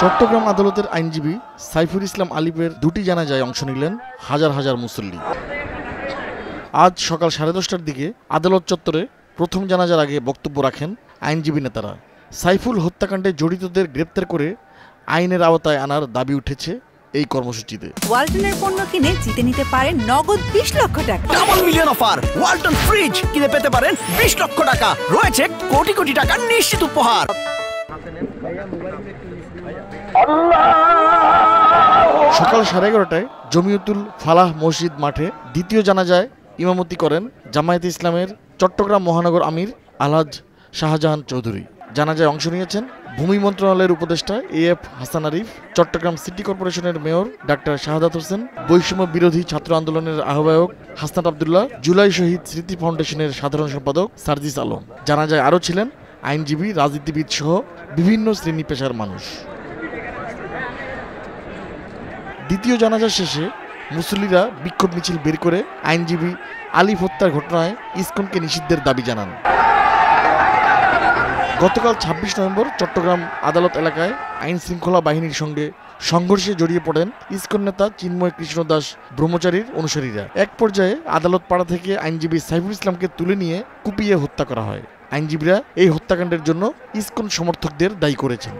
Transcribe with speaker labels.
Speaker 1: চট্টগ্রাম আদালতের আইনজীবী সাইফুল ইসলাম আলিফের দুটি জানাজায় অংশ নিলেন হাজার হাজার মুসল্লি। আজ সকাল 10:30টার দিকে আদালত চত্বরে প্রথম জানাজার আগে বক্তব্য রাখেন আইনজীবী নেতারা। সাইফুল হত্যাকাণ্ডে জড়িতদের গ্রেপ্তার করে আইনের আওতায় আনার দাবি উঠেছে এই কর্মসূচিতে।
Speaker 2: ওয়ালটনের পণ্য কিনে জিতে নিতে পারেন নগদ 20 লক্ষ টাকা।
Speaker 3: Double million offer, Walton fridge কিনে পেতে পারেন 20 লক্ষ টাকা। রয়েছে কোটি কোটি টাকার নিশ্চিত উপহার।
Speaker 1: সকাল 11:30টায় জমিয়তুল ফালাহ মসজিদ মাঠে দ্বিতীয় জানাজায় ইমামতি করেন জামায়াতে ইসলামের চট্টগ্রাম মহানগর আমির আলহাজ শাহজাহান চৌধুরী। জানাজায় অংশ নিয়েছেন ভূমি মন্ত্রণালয়ের উপদেষ্টা এএফ হাসান আরিফ, চট্টগ্রাম সিটি কর্পোরেশনের মেয়র ডাক্তার শাহাদাত হোসেন, বৈষম্য বিরোধী ছাত্র আন্দোলনের আহ্বায়ক হাসনাত আবদুল্লাহ, জুলাই শহীদ স্মৃতি ফাউন্ডেশনের সাধারণ সম্পাদক সার্জিস আলম। জানাজায় আরও ছিলেন আইনজীবী, রাজনীতিবিদ সহ বিভিন্ন শ্রেণী পেশার মানুষ। দ্বিতীয় জানাজা শেষে মুসল্লিরা বিক্ষোভ মিছিল বের করে আইনজীবী আলিফ হত্যার ঘটনায় ইসকনকে নিষিদ্ধের দাবি জানান। গতকাল 26 নভেম্বর চট্টগ্রাম আদালত এলাকায় আইন শৃঙ্খলা বাহিনীর সঙ্গে সংঘর্ষে জড়িয়ে পড়েন ইসকন নেতা চিন্ময় কৃষ্ণ দাস ব্রহ্মচারীর অনুসারীরা। এক পর্যায়ে আদালত পাড়া থেকে আইনজীবী সাইফুল ইসলামকে তুলে নিয়ে কুপিয়ে হত্যা করা হয়। আইনজীবীরা এই হত্যাকাণ্ডের জন্য ইসকন সমর্থকদের দায়ী করেছেন।